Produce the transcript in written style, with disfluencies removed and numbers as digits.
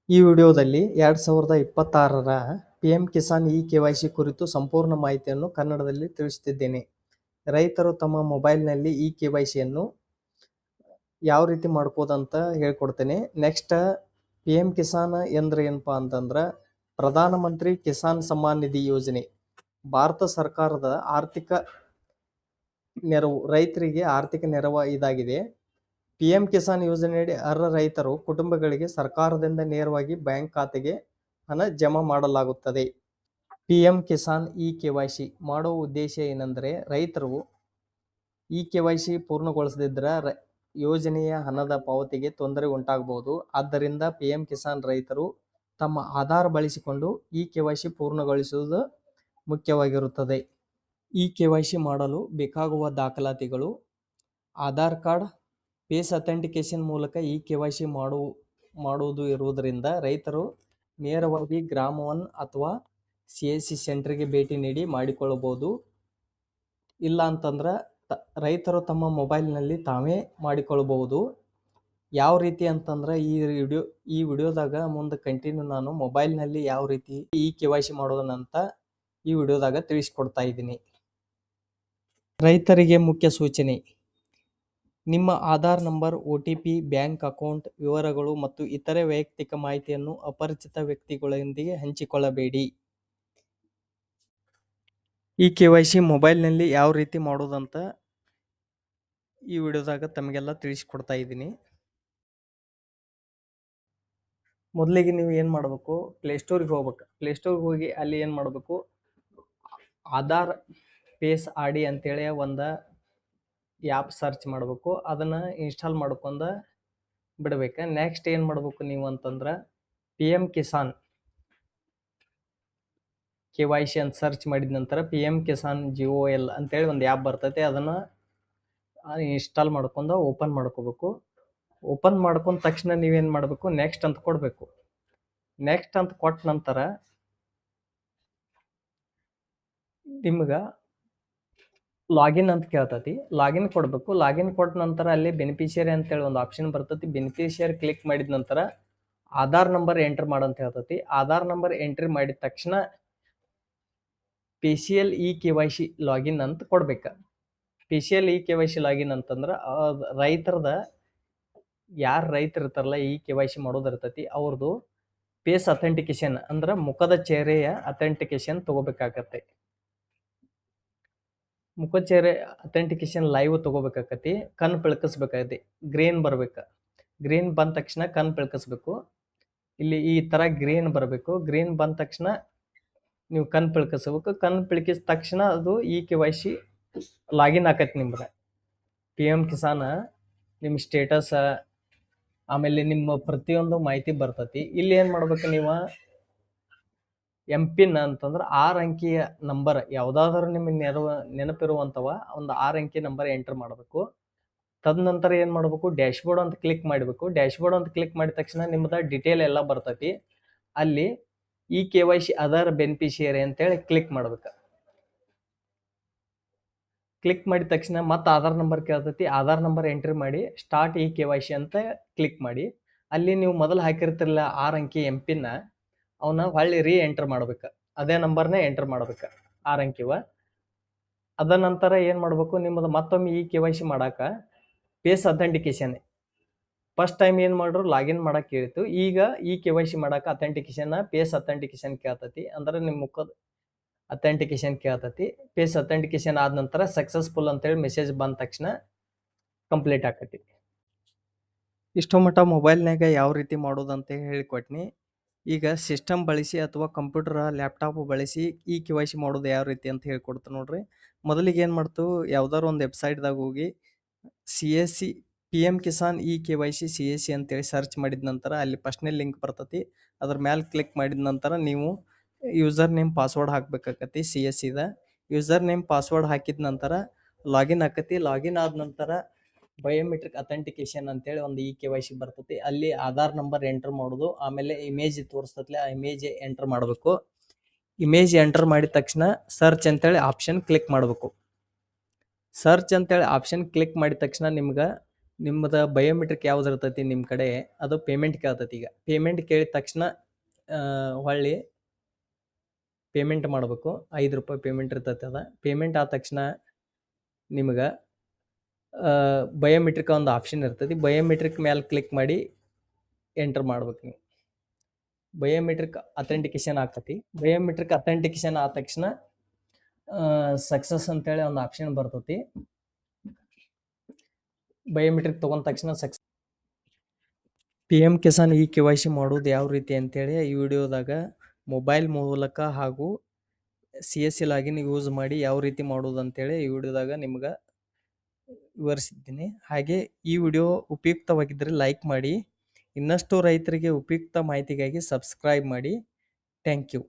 ಈ ವಿಡಿಯೋದಲ್ಲಿ 2026ರ PM Kisan E-KYC ಕುರಿತು ಸಂಪೂರ್ಣ ಮಾಹಿತಿಯನ್ನು ಕನ್ನಡದಲ್ಲಿ ತಿಳಿಸುತ್ತಿದ್ದೇನೆ. ರೈತರು ತಮ್ಮ ಮೊಬೈಲ್ನಲ್ಲಿ ಇ-ಕೆವೈಸಿಯನ್ನು ಯಾವ ರೀತಿ ಮಾಡ್ಕೋದಂತ ಹೇಳ್ಕೊಡ್ತೇನೆ. ನೆಕ್ಸ್ಟ್ ಪಿಎಂ ಕಿಸಾನ್ ಎಂದ್ರೆ ಏನಪ್ಪಾ ಅಂತಂದ್ರೆ ಪ್ರಧಾನಮಂತ್ರಿ ಕಿಸಾನ್ ಸಮ್ಮಾನ್ ನಿಧಿ ಯೋಜನೆ. ಭಾರತ ಸರ್ಕಾರದ ಆರ್ಥಿಕ ನೆರವು, ರೈತರಿಗೆ ಆರ್ಥಿಕ ನೆರವು ಇದಾಗಿದೆ. ಪಿಎಂ ಕಿಸಾನ್ ಯೋಜನೆಯಡಿ ಅರ್ಹ ರೈತರು ಕುಟುಂಬಗಳಿಗೆ ಸರ್ಕಾರದಿಂದ ನೇರವಾಗಿ ಬ್ಯಾಂಕ್ ಖಾತೆಗೆ ಹಣ ಜಮಾ ಮಾಡಲಾಗುತ್ತದೆ. ಪಿಎಂ ಕಿಸಾನ್ ಇ-ಕೆವೈಸಿ ಮಾಡುವ ಉದ್ದೇಶ ಏನೆಂದರೆ ರೈತರು ಇ-ಕೆವೈಸಿ ಪೂರ್ಣಗೊಳಿಸದಿದ್ದರೆ ಯೋಜನೆಯ ಹಣದ ಪಾವತಿಗೆ ತೊಂದರೆ ಉಂಟಾಗಬಹುದು. ಆದ್ದರಿಂದ ಪಿಎಂ ಕಿಸಾನ್ ರೈತರು ತಮ್ಮ ಆಧಾರ್ ಬಳಸಿಕೊಂಡು ಇ-ಕೆವೈಸಿ ಪೂರ್ಣಗೊಳಿಸುವುದು ಮುಖ್ಯವಾಗಿರುತ್ತದೆ. ಇ-ಕೆವೈಸಿ ಮಾಡಲು ಬೇಕಾಗುವ ದಾಖಲಾತಿಗಳು: ಆಧಾರ್ ಕಾರ್ಡ್. ಫೇಸ್ ಅಥೆಂಟಿಕೇಶನ್ ಮೂಲಕ ಇ-ಕೆವೈಸಿ ಮಾಡುವುದು ಇರುವುದರಿಂದ ರೈತರು ನೇರವಾಗಿ ಗ್ರಾಮ 1 ಅಥವಾ CSC ಸೆಂಟರ್ಗೆ ಭೇಟಿ ನೀಡಿ ಮಾಡಿಕೊಳ್ಳಬಹುದು. ಇಲ್ಲ ಅಂತಂದ್ರೆ ರೈತರು ತಮ್ಮ ಮೊಬೈಲ್ನಲ್ಲಿ ತಾವೇ ಮಾಡಿಕೊಳ್ಳಬಹುದು. ಯಾವ ರೀತಿ ಅಂತಂದ್ರೆ ಈ ವಿಡಿಯೋದಾಗ ಮುಂದೆ ಕಂಟಿನ್ಯೂ ನಾನು ಮೊಬೈಲ್ನಲ್ಲಿ ಯಾವ ರೀತಿ ಇ-ಕೆವೈಸಿ ಮಾಡೋದನ್ನಂತ ಈ ವಿಡಿಯೋದಾಗ ತಿಳಿಸ್ಕೊಡ್ತಾ ಇದ್ದೀನಿ. ರೈತರಿಗೆ ಮುಖ್ಯ ಸೂಚನೆ: ನಿಮ್ಮ Aadhaar number, OTP, bank account ವಿವರಗಳು ಮತ್ತು ಇತರೆ ವೈಯಕ್ತಿಕ ಮಾಹಿತಿಯನ್ನು ಅಪರಿಚಿತ ವ್ಯಕ್ತಿಗಳೊಂದಿಗೆ ಹಂಚಿಕೊಳ್ಳಬೇಡಿ. ಇ-ಕೆವೈಸಿ ಮೊಬೈಲ್ನಲ್ಲಿ ಯಾವ ರೀತಿ ಮಾಡೋದಂತ ಈ ವಿಡಿಯೋದಾಗ ತಮಗೆಲ್ಲ ತಿಳಿಸ್ಕೊಡ್ತಾ ಇದ್ದೀನಿ. ಮೊದಲಿಗೆ ನೀವು ಏನು ಮಾಡಬೇಕು, ಪ್ಲೇಸ್ಟೋರ್ಗೆ ಹೋಗ್ಬೇಕು. ಪ್ಲೇಸ್ಟೋರ್ಗೆ ಹೋಗಿ ಅಲ್ಲಿ ಏನು ಮಾಡಬೇಕು, ಆಧಾರ್ ಫೇಸ್ ID ಅಂತೇಳಿ ಒಂದು ಆ್ಯಪ್ ಸರ್ಚ್ ಮಾಡಬೇಕು. ಅದನ್ನು ಇನ್ಸ್ಟಾಲ್ ಮಾಡ್ಕೊಂಡು ಬಿಡಬೇಕು. ನೆಕ್ಸ್ಟ್ ಏನು ಮಾಡಬೇಕು ನೀವು ಅಂತಂದ್ರೆ ಪಿಎಂ ಕಿಸಾನ್ ಕೆವೈಸಿ ಅಂತ ಸರ್ಚ್ ಮಾಡಿದ ನಂತರ ಪಿಎಂ ಕಿಸಾನ್ GOL ಅಂತೇಳಿ ಒಂದು ಆ್ಯಪ್ ಬರ್ತೈತೆ. ಅದನ್ನು ಇನ್ಸ್ಟಾಲ್ ಮಾಡ್ಕೊಂಡು ಓಪನ್ ಮಾಡ್ಕೋಬೇಕು. ಓಪನ್ ಮಾಡ್ಕೊಂಡ ತಕ್ಷಣ ನೀವೇನು ಮಾಡಬೇಕು, ನೆಕ್ಸ್ಟ್ ಅಂತ ಕೊಡಬೇಕು. ನೆಕ್ಸ್ಟ್ ಅಂತ ಕೊಟ್ಟ ನಂತರ ನಿಮ್ಗೆ ಲಾಗಿನ್ ಅಂತ ಕೇಳ್ತೈತಿ. ಲಾಗಿನ್ ಕೊಡಬೇಕು. ಲಾಗಿನ್ ಕೊಟ್ಟ ನಂತರ ಅಲ್ಲಿ ಬೆನಿಫಿಷಿಯರಿ ಅಂತೇಳಿ ಒಂದು ಆಪ್ಷನ್ ಬರ್ತೈತಿ. ಬೆನಿಫಿಷಿಯರಿ ಕ್ಲಿಕ್ ಮಾಡಿದ ನಂತರ ಆಧಾರ್ ನಂಬರ್ ಎಂಟ್ರ್ ಮಾಡಂತ ಹೇಳ್ತೈತಿ. ಆಧಾರ್ ನಂಬರ್ ಎಂಟ್ರಿ ಮಾಡಿದ ತಕ್ಷಣ PCL ಇ-ಕೆವೈಸಿ ಲಾಗಿನ್ ಅಂತ ಕೊಡ್ಬೇಕು. PCL ಇ-ಕೆವೈಸಿ ಲಾಗಿನ್ ಅಂತಂದ್ರೆ ರೈತರದ ಯಾರು ರೈತರು ಇರ್ತಾರಲ್ಲ ಇ-ಕೆವೈಸಿ ಮಾಡೋದಿರ್ತೈತಿ ಅವ್ರದ್ದು ಫೇಸ್ ಅಥೆಂಟಿಕೇಶನ್ ಅಂದ್ರೆ ಮುಖದ ಚೇಹರೆಯ ಅಥೆಂಟಿಕೇಶನ್ ತಗೋಬೇಕಾಗತ್ತೆ. ಮುಖಚೇರೆ ಅಥೆಂಟಿಕೇಶನ್ ಲೈವ್ ತಗೋಬೇಕಾಗತಿ. ಕಣ್ಣು ಬೆಳಕಿಸ್ಬೇಕಾಗತಿ. ಗ್ರೀನ್ ಬರ್ಬೇಕು. ಗ್ರೀನ್ ಬಂದ ತಕ್ಷಣ ಕಣ್ಣು ಬೆಳಕಿಸ್ಬೇಕು. ಇಲ್ಲಿ ಈ ಥರ ಗ್ರೀನ್ ಬರಬೇಕು. ಗ್ರೀನ್ ಬಂದ ತಕ್ಷಣ ನೀವು ಕಣ್ಣು ಬೆಳಕಿಸ್ಬೇಕು. ಕಣ್ಣು ಬೆಳಕಿಸಿದ ತಕ್ಷಣ ಅದು ಇ-ಕೆವೈಸಿ ಲಾಗಿನ್ ಆಕೈತಿ. ನಿಮ್ಗೆ ಪಿಎಂ ಕಿಸಾನ್ ನಿಮ್ಮ ಸ್ಟೇಟಸ್ ಆಮೇಲೆ ನಿಮ್ಮ ಪ್ರತಿಯೊಂದು ಮಾಹಿತಿ ಬರ್ತೈತಿ. ಇಲ್ಲಿ ಏನು ಮಾಡ್ಬೇಕು, ನೀವು MPIN ಅಂತಂದ್ರೆ 6 ಅಂಕಿಯ ನಂಬರ್ ಯಾವುದಾದ್ರೂ ನಿಮಗೆ ನೆನಪಿರುವಂಥವ ಒಂದು 6 ಅಂಕಿ ನಂಬರ್ ಎಂಟರ್ ಮಾಡಬೇಕು. ತದನಂತರ ಏನು ಮಾಡಬೇಕು, ಡ್ಯಾಶ್ಬೋರ್ಡ್ ಅಂತ ಕ್ಲಿಕ್ ಮಾಡಬೇಕು. ಡ್ಯಾಶ್ಬೋರ್ಡ್ ಅಂತ ಕ್ಲಿಕ್ ಮಾಡಿದ ತಕ್ಷಣ ನಿಮ್ಮದು ಡಿಟೇಲ್ ಎಲ್ಲ ಬರ್ತೈತಿ. ಅಲ್ಲಿ ಇ-ಕೆವೈಸಿ ಅದರ್ ಬೆನಿಫಿಷಿಯರಿ ಅಂತೇಳಿ ಕ್ಲಿಕ್ ಮಾಡ್ಬೇಕು. ಕ್ಲಿಕ್ ಮಾಡಿದ ತಕ್ಷಣ ಮತ್ತೆ ಆಧಾರ್ ನಂಬರ್ ಕೇಳ್ತೈತಿ. ಆಧಾರ್ ನಂಬರ್ ಎಂಟ್ರಿ ಮಾಡಿ ಸ್ಟಾರ್ಟ್ ಇ-ಕೆವೈಸಿ ಅಂತ ಕ್ಲಿಕ್ ಮಾಡಿ ಅಲ್ಲಿ ನೀವು ಮೊದಲು ಹಾಕಿರ್ತಿರಲ್ಲ 6 ಅಂಕಿ MPIN ಅವನ್ನ ಹೊಳ್ಳಿ ಎಂಟರ್ ಮಾಡ್ಬೇಕು. ಅದೇ ನಂಬರ್ನೇ ಎಂಟರ್ ಮಾಡ್ಬೇಕು, 6 ಅಂಕಿವ. ಅದ ನಂತರ ಏನು ಮಾಡಬೇಕು, ನಿಮ್ಮದು ಮತ್ತೊಮ್ಮೆ ಇ-ಕೆವೈಸಿ ಮಾಡಾಕ ಫೇಸ್ ಅಥೆಂಟಿಕೇಶನ್ ಫಸ್ಟ್ ಟೈಮ್ ಏನು ಮಾಡ್ರು ಲಾಗಿನ್ ಮಾಡಕ್ಕೆ ಹೇಳಿತ್ತು. ಈಗ ಇ-ಕೆವೈಸಿ ಮಾಡಾಕ ಅಥೆಂಟಿಕೇಶನ್ ಫೇಸ್ ಅಥೆಂಟಿಕೇಶನ್ ಕೇಳ್ತೈತಿ. ಅಂದ್ರೆ ನಿಮ್ಮ ಮುಖದ ಅಥೆಂಟಿಕೇಶನ್ ಕೇಳ್ತೈತಿ. ಫೇಸ್ ಅಥೆಂಟಿಕೇಶನ್ ಆದ ನಂತರ ಸಕ್ಸಸ್ಫುಲ್ ಅಂತೇಳಿ ಮೆಸೇಜ್ ಬಂದ ತಕ್ಷಣ ಕಂಪ್ಲೀಟ್ ಆಕೈತಿ. ಇಷ್ಟೋ ಮಟ್ಟ ಮೊಬೈಲ್ನಾಗ ಯಾವ ರೀತಿ ಮಾಡೋದಂತ ಹೇಳಿಕೊಟ್ನಿ. ಈಗ ಸಿಸ್ಟಮ್ ಬಳಸಿ ಅಥವಾ ಕಂಪ್ಯೂಟರ್ ಲ್ಯಾಪ್ಟಾಪ್ ಬಳಸಿ ಇ-ಕೆವೈಸಿ ಮಾಡೋದು ಯಾವ ರೀತಿ ಅಂತ ಹೇಳ್ಕೊಡ್ತೀನಿ ನೋಡ್ರಿ. ಮೊದಲಿಗೆ ಏನು ಮಾಡ್ತು, ಯಾವ್ದಾದ್ರು ಒಂದು ವೆಬ್ಸೈಟ್ದಾಗ ಹೋಗಿ CSC PM Kisan E-KYC CSC ಅಂತೇಳಿ ಸರ್ಚ್ ಮಾಡಿದ ನಂತರ ಅಲ್ಲಿ ಫಸ್ಟ್ನೇ ಲಿಂಕ್ ಬರ್ತೈತಿ. ಅದ್ರ ಮೇಲೆ ಕ್ಲಿಕ್ ಮಾಡಿದ ನಂತರ ನೀವು ಯೂಸರ್ ನೇಮ್ ಪಾಸ್ವರ್ಡ್ ಹಾಕ್ಬೇಕಾಗತಿ. CSCದ ಯೂಸರ್ ನೇಮ್ ಪಾಸ್ವರ್ಡ್ ಹಾಕಿದ ನಂತರ ಲಾಗಿನ್ ಆಕತಿ. ಲಾಗಿನ್ ಆದ ನಂತರ ಬಯೋಮೆಟ್ರಿಕ್ ಅಥೆಂಟಿಕೇಶನ್ ಅಂತೇಳಿ ಒಂದು ಇ-ಕೆವೈಸಿ ಬರ್ತೈತಿ. ಅಲ್ಲಿ ಆಧಾರ್ ನಂಬರ್ ಎಂಟರ್ ಮಾಡೋದು, ಆಮೇಲೆ ಇಮೇಜ್ ತೋರಿಸ್ತೈತಿ, ಆ ಇಮೇಜ್ ಎಂಟರ್ ಮಾಡಬೇಕು. ಇಮೇಜ್ ಎಂಟರ್ ಮಾಡಿದ ತಕ್ಷಣ ಸರ್ಚ್ ಅಂತೇಳಿ ಆಪ್ಷನ್ ಕ್ಲಿಕ್ ಮಾಡಬೇಕು. ಸರ್ಚ್ ಅಂತೇಳಿ ಆಪ್ಷನ್ ಕ್ಲಿಕ್ ಮಾಡಿದ ತಕ್ಷಣ ನಿಮ್ಗೆ ನಿಮ್ಮದ ಬಯೋಮೆಟ್ರಿಕ್ ಯಾವ್ದು ಇರ್ತೈತಿ ನಿಮ್ಮ ಕಡೆ ಅದು ಪೇಮೆಂಟ್ ಕೇಳ್ತೈತಿ. ಈಗ ಪೇಮೆಂಟ್ ಕೇಳಿದ ತಕ್ಷಣ ಹೊಳ್ಳಿ ಪೇಮೆಂಟ್ ಮಾಡಬೇಕು. ₹5 ಪೇಮೆಂಟ್ ಇರ್ತೈತಿ. ಅದ ಪೇಮೆಂಟ್ ಆದ ತಕ್ಷಣ ನಿಮ್ಗೆ ಬಯೋಮೆಟ್ರಿಕ್ ಒಂದು ಆಪ್ಷನ್ ಇರ್ತೈತಿ. ಬಯೋಮೆಟ್ರಿಕ್ ಮೇಲೆ ಕ್ಲಿಕ್ ಮಾಡಿ ಎಂಟರ್ ಮಾಡ್ಬೇಕು ನೀವು. ಬಯೋಮೆಟ್ರಿಕ್ ಅಥೆಂಟಿಕೇಶನ್ ಆಗ್ತೈತಿ. ಬಯೋಮೆಟ್ರಿಕ್ ಅಥೆಂಟಿಕೇಶನ್ ಆದ ತಕ್ಷಣ ಸಕ್ಸಸ್ ಅಂತೇಳಿ ಒಂದು ಆಪ್ಷನ್ ಬರ್ತೈತಿ. ಬಯೋಮೆಟ್ರಿಕ್ ತಗೊಂಡ ತಕ್ಷಣ PM ಕಿಸಾನ್ ಈ KYC ಮಾಡೋದು ಯಾವ ರೀತಿ ಅಂತೇಳಿ ಈ ವಿಡಿಯೋದಾಗ ಮೊಬೈಲ್ ಮೂಲಕ ಹಾಗೂ CSC ಲಾಗಿನ್ ಯೂಸ್ ಮಾಡಿ ಯಾವ ರೀತಿ ಮಾಡೋದು ಅಂತೇಳಿ ಈ ವಿಡಿಯೋದಾಗ ನಿಮ್ಗೆ ವಿವರಿಸಿದ್ದೀನಿ. ಹಾಗೆ ಈ ವಿಡಿಯೋ ಉಪಯುಕ್ತವಾಗಿದ್ದರೆ ಲೈಕ್ ಮಾಡಿ. ಇನ್ನಷ್ಟು ರೈತರಿಗೆ ಉಪಯುಕ್ತ ಮಾಹಿತಿಗಾಗಿ ಸಬ್ಸ್ಕ್ರೈಬ್ ಮಾಡಿ. Thank you.